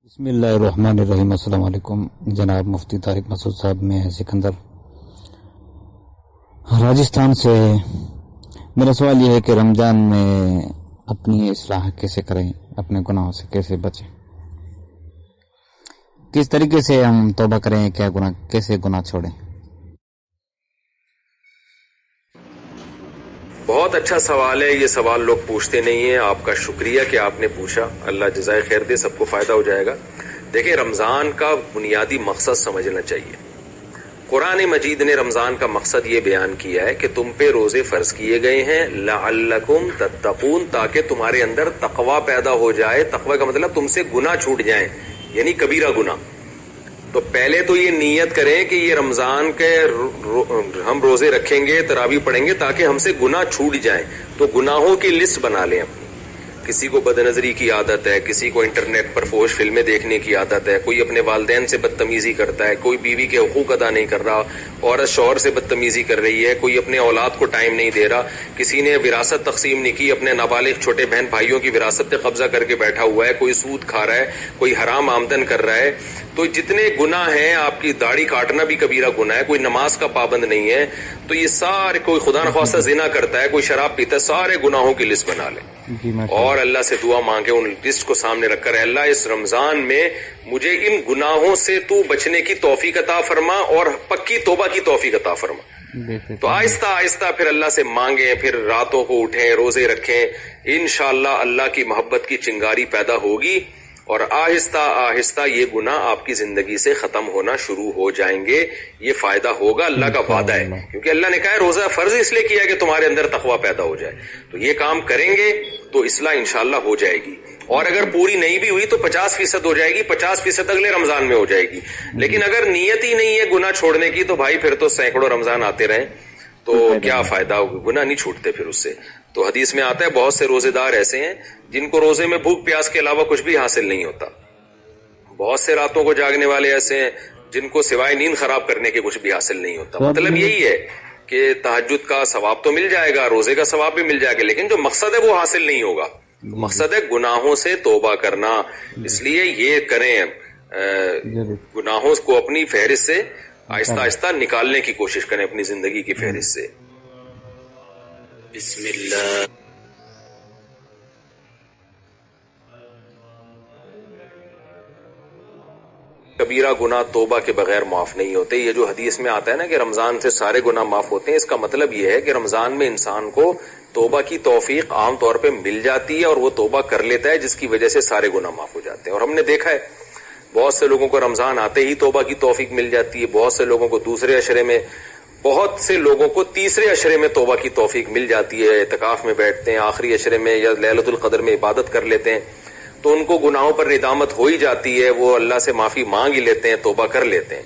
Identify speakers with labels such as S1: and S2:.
S1: بسم اللہ الرحمن الرحیم۔ السلام علیکم جناب مفتی طارق مسعود صاحب، میں سکندر راجستھان سے۔ میرا سوال یہ ہے کہ رمضان میں اپنی اصلاح کیسے کریں، اپنے گناہوں سے کیسے بچیں، کس طریقے سے ہم توبہ کریں، کیسے گناہ چھوڑیں؟
S2: بہت اچھا سوال ہے، یہ سوال لوگ پوچھتے نہیں ہیں۔ آپ کا شکریہ کہ آپ نے پوچھا، اللہ جزائے خیر دے، سب کو فائدہ ہو جائے گا۔ دیکھیں، رمضان کا بنیادی مقصد سمجھنا چاہیے۔ قرآن مجید نے رمضان کا مقصد یہ بیان کیا ہے کہ تم پہ روزے فرض کیے گئے ہیں لعلکم تتقون، تاکہ تمہارے اندر تقوی پیدا ہو جائے۔ تقوی کا مطلب تم سے گناہ چھوٹ جائیں، یعنی کبیرہ گناہ۔ تو پہلے تو یہ نیت کریں کہ یہ رمضان کے ہم روزے رکھیں گے، تراویح پڑھیں گے تاکہ ہم سے گناہ چھوٹ جائیں۔ تو گناہوں کی لسٹ بنا لیں اپنی۔ کسی کو بد نظری کی عادت ہے، کسی کو انٹرنیٹ پر فحش فلمیں دیکھنے کی عادت ہے، کوئی اپنے والدین سے بدتمیزی کرتا ہے، کوئی بیوی کے حقوق ادا نہیں کر رہا، عورت شوہر سے بدتمیزی کر رہی ہے، کوئی اپنے اولاد کو ٹائم نہیں دے رہا، کسی نے وراثت تقسیم نہیں کی، اپنے نابالغ چھوٹے بہن بھائیوں کی وراثت پہ قبضہ کر کے بیٹھا ہوا ہے، کوئی سود کھا رہا ہے، کوئی حرام آمدن کر رہا ہے۔ تو جتنے گناہ ہیں، آپ کی داڑھی کاٹنا بھی کبیرہ گناہ ہے، کوئی نماز کا پابند نہیں ہے، تو یہ سارے، کوئی خدا نخواستہ زنا کرتا ہے، کوئی شراب پیتا ہے، سارے گناہوں کی لسٹ بنا لیں اور اللہ سے دعا مانگے، ان لسٹ کو سامنے رکھ کر، اللہ اس رمضان میں مجھے ان گناہوں سے تو بچنے کی توفیق عطا فرما اور پکی توبہ کی توفیق عطا فرما۔ تو آہستہ آہستہ پھر اللہ سے مانگیں، پھر راتوں کو اٹھیں، روزے رکھیں، انشاءاللہ اللہ کی محبت کی چنگاری پیدا ہوگی اور آہستہ آہستہ یہ گناہ آپ کی زندگی سے ختم ہونا شروع ہو جائیں گے۔ یہ فائدہ ہوگا، اللہ کا وعدہ ہے، کیونکہ اللہ نے کہا ہے روزہ فرض اس لیے کیا ہے کہ تمہارے اندر تقوی پیدا ہو جائے۔ تو یہ کام کریں گے تو اصلاح انشاءاللہ ہو جائے گی، اور اگر پوری نہیں بھی ہوئی تو 50% ہو جائے گی، 50% اگلے رمضان میں ہو جائے گی۔ لیکن اگر نیت ہی نہیں ہے گناہ چھوڑنے کی تو بھائی پھر تو سینکڑوں رمضان آتے رہیں تو کیا فائدہ، گناہ نہیں چھوٹتے پھر اس سے۔ تو حدیث میں آتا ہے بہت سے روزے دار ایسے ہیں جن کو روزے میں بھوک پیاس کے علاوہ کچھ بھی حاصل نہیں ہوتا، بہت سے راتوں کو جاگنے والے ایسے ہیں جن کو سوائے نیند خراب کرنے کے کچھ بھی حاصل نہیں ہوتا۔ مطلب یہی ہے کہ تہجد کا ثواب تو مل جائے گا، روزے کا ثواب بھی مل جائے گا، لیکن جو مقصد ہے وہ حاصل نہیں ہوگا۔ مقصد ہے گناہوں سے توبہ کرنا، اس لیے یہ کریں، گناہوں کو اپنی فہرست سے آہستہ آہستہ نکالنے کی کوشش کریں، اپنی زندگی کی فہرست سے۔ بسم اللہ۔ کبیرہ گناہ توبہ کے بغیر معاف نہیں ہوتے۔ یہ جو حدیث میں آتا ہے نا کہ رمضان سے سارے گناہ معاف ہوتے ہیں، اس کا مطلب یہ ہے کہ رمضان میں انسان کو توبہ کی توفیق عام طور پہ مل جاتی ہے اور وہ توبہ کر لیتا ہے، جس کی وجہ سے سارے گناہ معاف ہو جاتے ہیں۔ اور ہم نے دیکھا ہے بہت سے لوگوں کو رمضان آتے ہی توبہ کی توفیق مل جاتی ہے، بہت سے لوگوں کو دوسرے عشرے میں، بہت سے لوگوں کو تیسرے عشرے میں توبہ کی توفیق مل جاتی ہے، اعتکاف میں بیٹھتے ہیں، آخری عشرے میں یا لیلۃ القدر میں عبادت کر لیتے ہیں، تو ان کو گناہوں پر ندامت ہو ہی جاتی ہے، وہ اللہ سے معافی مانگ ہی لیتے ہیں، توبہ کر لیتے ہیں۔